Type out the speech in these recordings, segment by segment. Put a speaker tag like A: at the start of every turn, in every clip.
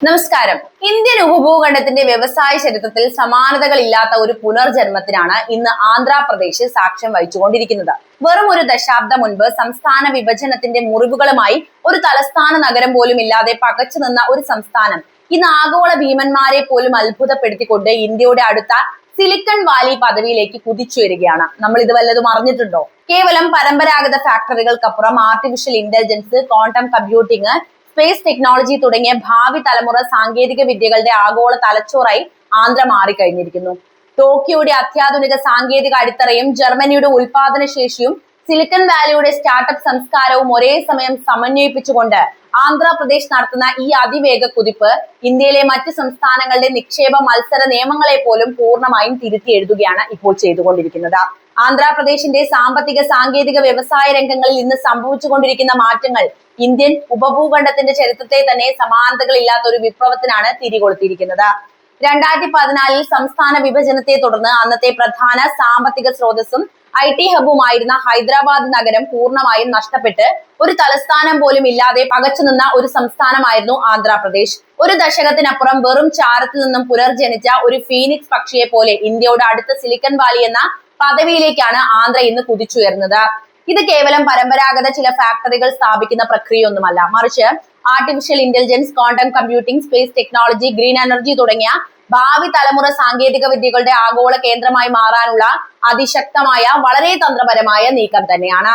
A: നമസ്കാരം. ഇന്ത്യൻ ഉപഭൂഖണ്ഡത്തിന്റെ വ്യവസായ ചരിത്രത്തിൽ സമാനതകളില്ലാത്ത ഒരു പുനർജന്മത്തിനാണ് ഇന്ന് ആന്ധ്രാപ്രദേശ് സാക്ഷ്യം വഹിച്ചുകൊണ്ടിരിക്കുന്നത്. വെറും ഒരു ദശാബ്ദം മുൻപ് സംസ്ഥാന വിഭജനത്തിന്റെ മുറിവുകളുമായി ഒരു തലസ്ഥാന നഗരം പോലും ഇല്ലാതെ പകച്ചു നിന്ന ഒരു സംസ്ഥാനം ഇന്ന് ആഗോള ഭീമന്മാരെ പോലും അത്ഭുതപ്പെടുത്തിക്കൊണ്ട് ഇന്ത്യയുടെ അടുത്ത സിലിക്കൺ വാലി പദവിയിലേക്ക് കുതിച്ചുയരുകയാണ്. നമ്മൾ ഇത് വല്ലതും അറിഞ്ഞിട്ടുണ്ടോ? കേവലം പരമ്പരാഗത ഫാക്ടറികൾക്കപ്പുറം artificial intelligence, quantum computing, space technology തുടങ്ങിയ ഭാവി തലമുറ സാങ്കേതിക വിദ്യകളുടെ ആഗോള തലച്ചോറായി ആന്ധ്ര മാറിക്കഴിഞ്ഞിരിക്കുന്നു. ടോക്കിയോയുടെ അത്യാധുനിക സാങ്കേതിക അടിത്തറയും ജർമ്മനിയുടെ ഉൽപാദന ശേഷിയും സിലിക്കൺ വാലിയുടെ സ്റ്റാർട്ടപ്പ് സംസ്കാരവും ഒരേ സമയം സമന്വയിപ്പിച്ചുകൊണ്ട് ആന്ധ്രാപ്രദേശ് നടത്തുന്ന ഈ അതിവേഗ കുതിപ്പ് ഇന്ത്യയിലെ മറ്റ് സംസ്ഥാനങ്ങളുടെ നിക്ഷേപ മത്സര നിയമങ്ങളെ പോലും പൂർണ്ണമായും തിരുത്തി എഴുതുകയാണ് ഇപ്പോൾ ചെയ്തുകൊണ്ടിരിക്കുന്നത്. ആന്ധ്രാപ്രദേശിന്റെ സാമ്പത്തിക, സാങ്കേതിക, വ്യവസായ രംഗങ്ങളിൽ ഇന്ന് സംഭവിച്ചുകൊണ്ടിരിക്കുന്ന മാറ്റങ്ങൾ ഇന്ത്യൻ ഉപഭൂഖണ്ഡത്തിന്റെ ചരിത്രത്തെ തന്നെ സമാനതകളില്ലാത്ത ഒരു വിപ്ലവത്തിനാണ് തിരികൊളുത്തിയിരിക്കുന്നത്. 2014 സംസ്ഥാന വിഭജനത്തെ തുടർന്ന് അന്നത്തെ പ്രധാന സാമ്പത്തിക സ്രോതസ്സും IT ഹബുമായിരുന്ന ഹൈദരാബാദ് നഗരം പൂർണ്ണമായും നഷ്ടപ്പെട്ട് ഒരു തലസ്ഥാനം പോലും ഇല്ലാതെ പകച്ചുനിന്ന ഒരു സംസ്ഥാനമായിരുന്നു ആന്ധ്രാപ്രദേശ്. ഒരു ദശകത്തിനപ്പുറം വെറും ചാരത്തിൽ നിന്നും പുനർജനിച്ച ഒരു ഫീനിക്സ് പക്ഷിയെ പോലെ ഇന്ത്യയുടെ അടുത്ത സിലിക്കൺ വാലി എന്ന പദവിയിലേക്കാണ് ആന്ധ്ര ഇന്ന് കുതിച്ചുയർന്നത്. ഇത് കേവലം പരമ്പരാഗത ചില ഫാക്ടറികൾ സ്ഥാപിക്കുന്ന പ്രക്രിയയൊന്നുമല്ല, മറിച്ച് artificial intelligence, quantum computing, space technology, green energy തുടങ്ങിയ ഭാവി തലമുറ സാങ്കേതിക വിദ്യകളുടെ ആഗോള കേന്ദ്രമായി മാറാനുള്ള അതിശക്തമായ, വളരെ തന്ത്രപരമായ നീക്കം തന്നെയാണ്.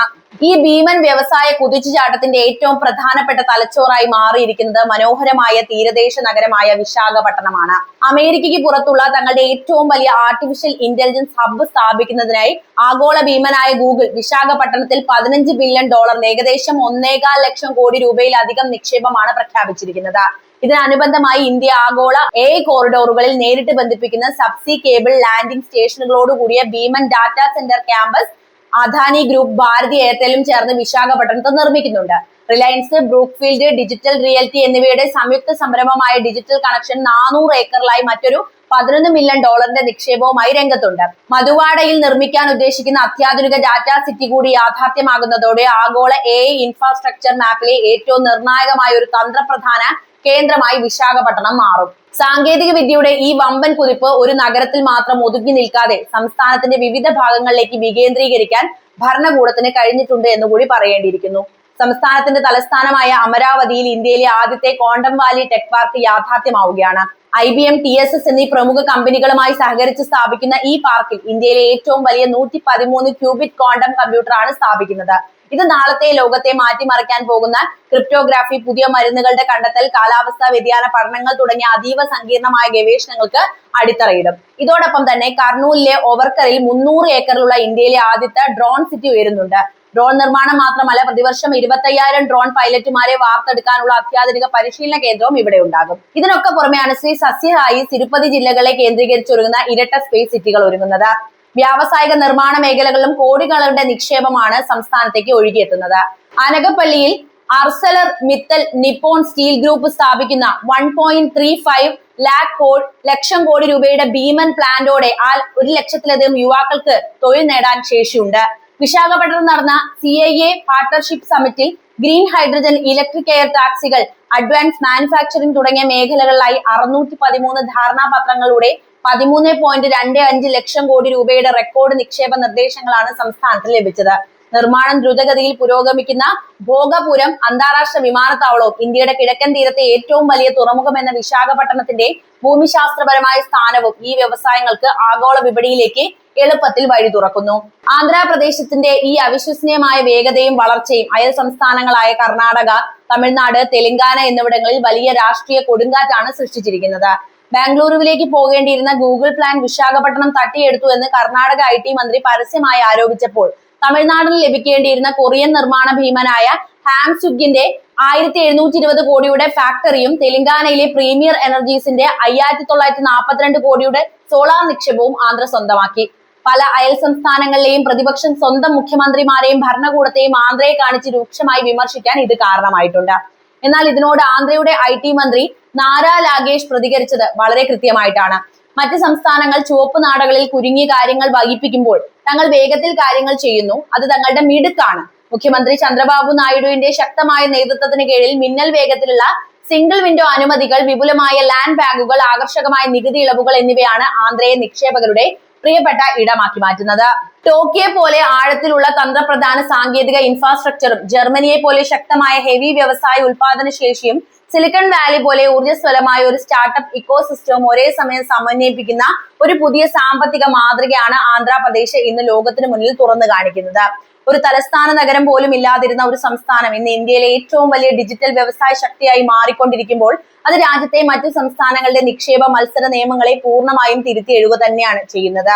A: ഈ ഭീമൻ വ്യവസായ കുതിച്ചുചാട്ടത്തിന്റെ ഏറ്റവും പ്രധാനപ്പെട്ട തലച്ചോറായി മാറിയിരിക്കുന്നത് മനോഹരമായ തീരദേശ നഗരമായ വിശാഖപട്ടണമാണ്. അമേരിക്കയ്ക്ക് പുറത്തുള്ള തങ്ങളുടെ ഏറ്റവും വലിയ ആർട്ടിഫിഷ്യൽ ഇന്റലിജൻസ് ഹബ്ബ് സ്ഥാപിക്കുന്നതിനായി ആഗോള ഭീമനായ ഗൂഗിൾ വിശാഖപട്ടണത്തിൽ $15 ബില്യൺ, ഏകദേശം 1.25 ലക്ഷം കോടി രൂപയിലധികം നിക്ഷേപമാണ് പ്രഖ്യാപിച്ചിരിക്കുന്നത്. ഇതിനനുബന്ധമായി ഇന്ത്യ ആഗോള AI കോറിഡോറുകളിൽ നേരിട്ട് ബന്ധിപ്പിക്കുന്ന സബ്സീ കേബിൾ ലാൻഡിംഗ് സ്റ്റേഷനുകളോടുകൂടിയ ഭീമൻ data centre campus Adani group, Bharti എയർടെലും ചേർന്ന് വിശാഖപട്ടണത്ത് നിർമ്മിക്കുന്നുണ്ട്. റിലയൻസ്, ബ്രൂക്ക്ഫീൽഡ്, ഡിജിറ്റൽ റിയൽറ്റി എന്നിവയുടെ സംയുക്ത സംരംഭമായ ഡിജിറ്റൽ കണക്ഷൻ 400 ഏക്കറിലായി മറ്റൊരു $11 മില്യൺ നിക്ഷേപവുമായി രംഗത്തുണ്ട്. മധുവാഡയിൽ നിർമ്മിക്കാൻ ഉദ്ദേശിക്കുന്ന അത്യാധുനിക ഡാറ്റാ സിറ്റി കൂടി യാഥാർത്ഥ്യമാകുന്നതോടെ ആഗോള AI ഇൻഫ്രാസ്ട്രക്ചർ മാപ്പിലെ ഏറ്റവും നിർണായകമായ ഒരു തന്ത്രപ്രധാന കേന്ദ്രമായി വിശാഖപട്ടണം മാറും. സാങ്കേതിക വിദ്യയുടെ ഈ വമ്പൻ കുതിപ്പ് ഒരു നഗരത്തിൽ മാത്രം ഒതുങ്ങി നിൽക്കാതെ സംസ്ഥാനത്തിന്റെ വിവിധ ഭാഗങ്ങളിലേക്ക് വികേന്ദ്രീകരിക്കാൻ ഭരണകൂടത്തിന് കഴിഞ്ഞിട്ടുണ്ട് എന്നുകൂടി പറയേണ്ടിയിരിക്കുന്നു. സംസ്ഥാനത്തിന്റെ തലസ്ഥാനമായ അമരാവതിയിൽ ഇന്ത്യയിലെ ആദ്യത്തെ ക്വാണ്ടം വാലി ടെക് പാർക്ക് യാഥാർത്ഥ്യമാവുകയാണ്. IBM, TSS എന്നീ പ്രമുഖ കമ്പനികളുമായി സഹകരിച്ച് സ്ഥാപിക്കുന്ന ഈ പാർക്കിൽ ഇന്ത്യയിലെ ഏറ്റവും വലിയ 113 ക്യൂബിറ്റ് ക്വാണ്ടം കമ്പ്യൂട്ടറാണ് സ്ഥാപിക്കുന്നത്. ഇത് നാളത്തെ ലോകത്തെ മാറ്റിമറിക്കാൻ പോകുന്ന ക്രിപ്റ്റോഗ്രാഫി, പുതിയ മരുന്നുകളുടെ കണ്ടെത്തൽ, കാലാവസ്ഥാ വ്യതിയാന പഠനങ്ങൾ തുടങ്ങിയ അതീവ സങ്കീർണമായ ഗവേഷണങ്ങൾക്ക് അടിത്തറയിടും. ഇതോടൊപ്പം തന്നെ കർണൂലിലെ ഓവർക്കറിൽ 300 ഏക്കറിലുള്ള ഇന്ത്യയിലെ ആദ്യത്തെ ഡ്രോൺ സിറ്റി ഉയരുന്നുണ്ട്. ഡ്രോൺ നിർമ്മാണം മാത്രമല്ല, പ്രതിവർഷം 25,000 ഡ്രോൺ പൈലറ്റുമാരെ വാർത്തെടുക്കാനുള്ള അത്യാധുനിക പരിശീലന കേന്ദ്രവും ഇവിടെ ഉണ്ടാകും. ഇതിനൊക്കെ പുറമെയാണ് ശ്രീ സസ്യഹായി, തിരുപ്പതി ജില്ലകളെ കേന്ദ്രീകരിച്ചൊരുങ്ങുന്ന ഇരട്ട സ്പേസ് സിറ്റികൾ ഒരുങ്ങുന്നത്. വ്യാവസായിക നിർമ്മാണ മേഖലകളിലും കോടികളുടെ നിക്ഷേപമാണ് സംസ്ഥാനത്തേക്ക് ഒഴുകിയെത്തുന്നത്. അനകപ്പള്ളിയിൽ അർസലർ മിത്തൽ നിപ്പോൺ സ്റ്റീൽ ഗ്രൂപ്പ് സ്ഥാപിക്കുന്ന 1.35 ലക്ഷം കോടി രൂപയുടെ ഭീമൻ പ്ലാന്റോടെ 1 ലക്ഷത്തിലധികം യുവാക്കൾക്ക് തൊഴിൽ നേടാൻ ശേഷിയുണ്ട്. വിശാഖപട്ടണം നടന്ന CIA പാർട്ണർഷിപ്പ് സമിറ്റിൽ ഗ്രീൻ ഹൈഡ്രജൻ, ഇലക്ട്രിക് എയർ ടാക്സികൾ, അഡ്വാൻസ് മാനുഫാക്ചറിംഗ് തുടങ്ങിയ മേഖലകളിലായി 613 ധാരണാപത്രങ്ങളുടെ 13.25 ലക്ഷം കോടി രൂപയുടെ റെക്കോർഡ് നിക്ഷേപ നിർദ്ദേശങ്ങളാണ് സംസ്ഥാനത്തിന് ലഭിച്ചത്. നിർമ്മാണം ദ്രുതഗതിയിൽ പുരോഗമിക്കുന്ന ഭോഗപുരം അന്താരാഷ്ട്ര വിമാനത്താവളവും ഇന്ത്യയുടെ കിഴക്കൻ തീരത്തെ ഏറ്റവും വലിയ തുറമുഖം എന്ന വിശാഖപട്ടണത്തിന്റെ ഭൂമിശാസ്ത്രപരമായ സ്ഥാനവും ഈ വ്യവസായങ്ങൾക്ക് ആഗോള വിപണിയിലേക്ക് എളുപ്പത്തിൽ വഴി തുറക്കുന്നു. ആന്ധ്രാപ്രദേശത്തിന്റെ ഈ അവിശ്വസനീയമായ വേഗതയും വളർച്ചയും അയൽ സംസ്ഥാനങ്ങളായ കർണാടക, തമിഴ്നാട്, തെലങ്കാന എന്നിവിടങ്ങളിൽ വലിയ രാഷ്ട്രീയ കൊടുങ്കാറ്റാണ് സൃഷ്ടിച്ചിരിക്കുന്നത്. ബാംഗ്ലൂരുവിലേക്ക് പോകേണ്ടിയിരുന്ന ഗൂഗിൾ പ്ലാൻ വിശാഖപട്ടണം തട്ടിയെടുത്തു എന്ന് കർണാടക IT മന്ത്രി പരസ്യമായി ആരോപിച്ചപ്പോൾ തമിഴ്നാടിന് ലഭിക്കേണ്ടിയിരുന്ന കൊറിയൻ നിർമ്മാണ ഭീമനായ ഹാംസുഗിന്റെ 1,720 കോടിയുടെ ഫാക്ടറിയും തെലങ്കാനയിലെ പ്രീമിയർ എനർജീസിന്റെ 5,942 കോടിയുടെ സോളാർ നിക്ഷേപവും ആന്ധ്ര സ്വന്തമാക്കി. പല അയൽ സംസ്ഥാനങ്ങളിലെയും പ്രതിപക്ഷം സ്വന്തം മുഖ്യമന്ത്രിമാരെയും ഭരണകൂടത്തെയും ആന്ധ്രയെ കാണിച്ച് രൂക്ഷമായി വിമർശിക്കാൻ ഇത് കാരണമായിട്ടുണ്ട്. എന്നാൽ ഇതിനോട് ആന്ധ്രയുടെ IT മന്ത്രി നാരാ ലാഗേഷ് പ്രതികരിച്ചത് വളരെ കൃത്യമായിട്ടാണ്. മറ്റ് സംസ്ഥാനങ്ങൾ ചുവപ്പ് നാടകളിൽ കുരുങ്ങി കാര്യങ്ങൾ വൈകിപ്പിക്കുമ്പോൾ തങ്ങൾ വേഗത്തിൽ കാര്യങ്ങൾ ചെയ്യുന്നു, അത് തങ്ങളുടെ മിടുക്കാണ്. മുഖ്യമന്ത്രി ചന്ദ്രബാബു നായിഡുവിന്റെ ശക്തമായ നേതൃത്വത്തിന് കീഴിൽ മിന്നൽ വേഗത്തിലുള്ള സിംഗിൾ വിൻഡോ അനുമതികൾ, വിപുലമായ ലാൻഡ് ബാങ്കുകൾ, ആകർഷകമായ നികുതി ഇളവുകൾ എന്നിവയാണ് ആന്ധ്രയെ നിക്ഷേപകരുടെ പ്രിയപ്പെട്ട ഇടമാക്കി മാറ്റുന്നത്. ടോക്കിയെ പോലെ ആഴത്തിലുള്ള തന്ത്രപ്രധാന സാങ്കേതിക ഇൻഫ്രാസ്ട്രക്ചറും ജർമ്മനിയെ പോലെ ശക്തമായ ഹെവി വ്യവസായ ഉൽപാദന ശേഷിയും സിലിക്കൺ വാലി പോലെ ഊർജ്ജസ്വലമായ ഒരു സ്റ്റാർട്ടപ്പ് ഇക്കോസിസ്റ്റവും ഒരേ സമയം സമന്വയിപ്പിക്കുന്ന ഒരു പുതിയ സാമ്പത്തിക മാതൃകയാണ് ആന്ധ്രാപ്രദേശ് ഇന്ന് ലോകത്തിന് മുന്നിൽ തുറന്നു കാണിക്കുന്നത്. ഒരു തലസ്ഥാന നഗരം പോലും ഇല്ലാതിരുന്ന ഒരു സംസ്ഥാനം ഇന്ന് ഇന്ത്യയിലെ ഏറ്റവും വലിയ ഡിജിറ്റൽ വ്യവസായ ശക്തിയായി മാറിക്കൊണ്ടിരിക്കുമ്പോൾ അത് രാജ്യത്തെ മറ്റു സംസ്ഥാനങ്ങളുടെ നിക്ഷേപ മത്സര നിയമങ്ങളെ പൂർണ്ണമായും തിരുത്തി എഴുതുക തന്നെയാണ് ചെയ്യുന്നത്.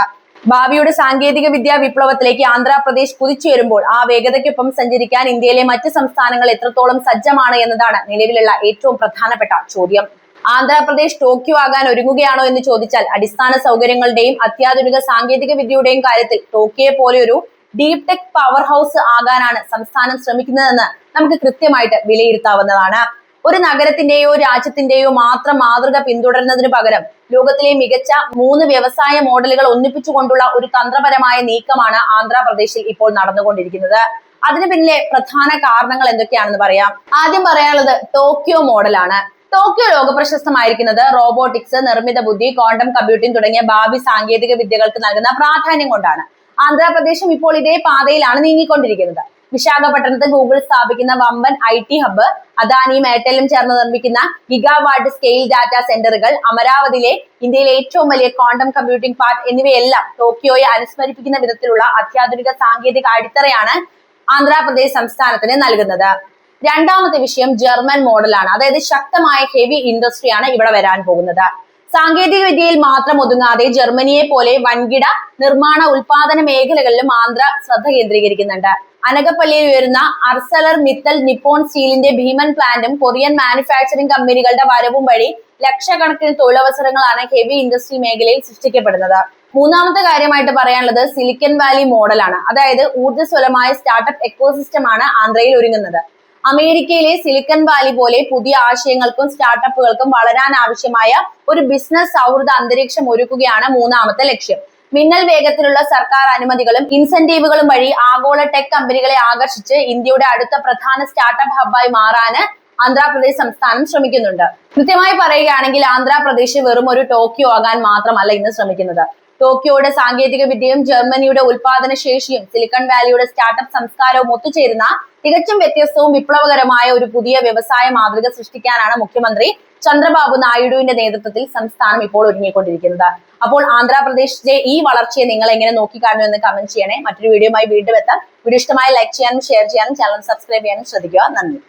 A: ഭാവിയുടെ സാങ്കേതിക വിദ്യാ വിപ്ലവത്തിലേക്ക് ആന്ധ്രാപ്രദേശ് കുതിച്ചുയരുമ്പോൾ ആ വേഗതയ്ക്കൊപ്പം സഞ്ചരിക്കാൻ ഇന്ത്യയിലെ മറ്റ് സംസ്ഥാനങ്ങൾ എത്രത്തോളം സജ്ജമാണ് എന്നതാണ് നിലവിലുള്ള ഏറ്റവും പ്രധാനപ്പെട്ട ചോദ്യം. ആന്ധ്രാപ്രദേശ് ടോക്കിയോ ആകാൻ ഒരുങ്ങുകയാണോ എന്ന് ചോദിച്ചാൽ അടിസ്ഥാന സൗകര്യങ്ങളുടെയും അത്യാധുനിക സാങ്കേതിക വിദ്യയുടെയും കാര്യത്തിൽ ടോക്കിയെ പോലെ ഒരു ഡീപ് ടെക് പവർ ഹൗസ് ആകാനാണ് സംസ്ഥാനം ശ്രമിക്കുന്നതെന്ന് നമുക്ക് കൃത്യമായിട്ട് വിലയിരുത്താവുന്നതാണ്. ഒരു നഗരത്തിന്റെയോ രാജ്യത്തിന്റെയോ മാത്രം മാതൃക പിന്തുടരുന്നതിന് പകരം ലോകത്തിലെ മികച്ച 3 വ്യവസായ മോഡലുകൾ ഒന്നിപ്പിച്ചുകൊണ്ടുള്ള ഒരു തന്ത്രപരമായ നീക്കമാണ് ആന്ധ്രാപ്രദേശിൽ ഇപ്പോൾ നടന്നുകൊണ്ടിരിക്കുന്നത്. അതിന് പിന്നിലെ പ്രധാന കാരണങ്ങൾ എന്തൊക്കെയാണെന്ന് പറയാം. ആദ്യം പറയാനുള്ളത് ടോക്കിയോ മോഡലാണ്. ടോക്കിയോ ലോകപ്രശസ്തമായിരിക്കുന്നത് റോബോട്ടിക്സ്, നിർമ്മിത ബുദ്ധി, ക്വാണ്ടം കമ്പ്യൂട്ടിംഗ് തുടങ്ങിയ ഭാവി സാങ്കേതിക വിദ്യകൾക്ക് നൽകുന്ന പ്രാധാന്യം കൊണ്ടാണ്. ആന്ധ്രാപ്രദേശും ഇപ്പോൾ ഇതേ പാതയിലാണ് നീങ്ങിക്കൊണ്ടിരിക്കുന്നത്. വിശാഖപട്ടണത്ത് ഗൂഗിൾ സ്ഥാപിക്കുന്ന വമ്പൻ IT ഹബ്ബ്, അദാനിയും എയർടെലും ചേർന്ന് നിർമ്മിക്കുന്ന ഗിഗാവാട്ട് സ്കെയിൽ ഡാറ്റാ സെന്ററുകൾ, അമരാവതിയിലെ ഇന്ത്യയിലെ ഏറ്റവും വലിയ ക്വാണ്ടം കമ്പ്യൂട്ടിംഗ് പാർക്ക് എന്നിവയെല്ലാം ടോക്കിയോയെ അനുസ്മരിപ്പിക്കുന്ന വിധത്തിലുള്ള അത്യാധുനിക സാങ്കേതിക അടിത്തറയാണ് ആന്ധ്രാപ്രദേശ് സംസ്ഥാനത്തിന് നൽകുന്നത്. രണ്ടാമത്തെ വിഷയം ജർമ്മൻ മോഡലാണ്. അതായത് ശക്തമായ ഹെവി ഇൻഡസ്ട്രിയാണ് ഇവിടെ വരാൻ പോകുന്നത്. സാങ്കേതിക വിദ്യയിൽ മാത്രം ഒതുങ്ങാതെ ജർമ്മനിയെ പോലെ വൻകിട നിർമ്മാണ ഉൽപാദന മേഖലകളിലും ആന്ധ്ര ശ്രദ്ധ കേന്ദ്രീകരിക്കുന്നുണ്ട്. അനകപ്പള്ളിയിൽ ഉയരുന്ന അർസലർ മിത്തൽ നിപ്പോൺ സ്റ്റീലിന്റെ ഭീമൻ പ്ലാന്റും കൊറിയൻ മാനുഫാക്ചറിംഗ് കമ്പനികളുടെ വരവും വഴി ലക്ഷക്കണക്കിന് തൊഴിലവസരങ്ങളാണ് ഹെവി ഇൻഡസ്ട്രി മേഖലയിൽ സൃഷ്ടിക്കപ്പെടുന്നത്. മൂന്നാമത്തെ കാര്യമായിട്ട് പറയാനുള്ളത് സിലിക്കൺ വാലി മോഡലാണ്. അതായത് ഊർജ്ജസ്വലമായ സ്റ്റാർട്ടപ്പ് എക്കോസിസ്റ്റം ആണ് ആന്ധ്രയിൽ ഒരുങ്ങുന്നത്. അമേരിക്കയിലെ സിലിക്കൺ വാലി പോലെ പുതിയ ആശയങ്ങൾക്കും സ്റ്റാർട്ടപ്പുകൾക്കും വളരാൻ ആവശ്യമായ ഒരു ബിസിനസ് സൗഹൃദ അന്തരീക്ഷം ഒരുക്കുകയാണ് മൂന്നാമത്തെ ലക്ഷ്യം. മിന്നൽ വേഗത്തിലുള്ള സർക്കാർ അനുമതികളും ഇൻസെന്റീവുകളും വഴി ആഗോള ടെക് കമ്പനികളെ ആകർഷിച്ച് ഇന്ത്യയുടെ അടുത്ത പ്രധാന സ്റ്റാർട്ടപ്പ് ഹബ്ബായി മാറാന് ആന്ധ്രാപ്രദേശ് സംസ്ഥാനം ശ്രമിക്കുന്നുണ്ട്. കൃത്യമായി പറയുകയാണെങ്കിൽ ആന്ധ്രാപ്രദേശ് വെറും ഒരു ടോക്കിയോ ആകാൻ മാത്രമല്ല ഇന്ന് ശ്രമിക്കുന്നത്. ടോക്കിയോയുടെ സാങ്കേതിക വിദ്യയും ജർമ്മനിയുടെ ഉൽപാദന ശേഷിയും സിലിക്കൺ വാലിയുടെ സ്റ്റാർട്ടപ്പ് സംസ്കാരവും ഒത്തുചേരുന്ന തികച്ചും വ്യത്യസ്തവും വിപ്ലവകരമായ ഒരു പുതിയ വ്യവസായ മാതൃക സൃഷ്ടിക്കാനാണ് മുഖ്യമന്ത്രി ചന്ദ്രബാബു നായിഡുവിന്റെ നേതൃത്വത്തിൽ സംസ്ഥാനം ഇപ്പോൾ ഒരുങ്ങിക്കൊണ്ടിരിക്കുന്നത്. അപ്പോൾ ആന്ധ്രാപ്രദേശിലെ ഈ വളർച്ചയെ നിങ്ങൾ എങ്ങനെ നോക്കിക്കാണുന്നു എന്ന് കമന്റ് ചെയ്യണേ. മറ്റൊരു വീഡിയോയുമായി വീണ്ടും എത്താം. വീഡിയോ ഇഷ്ടമായി ലൈക്ക് ചെയ്യാനും ഷെയർ ചെയ്യാനും ചാനൽ സബ്സ്ക്രൈബ് ചെയ്യാനും ശ്രദ്ധിക്കുക. നന്ദി.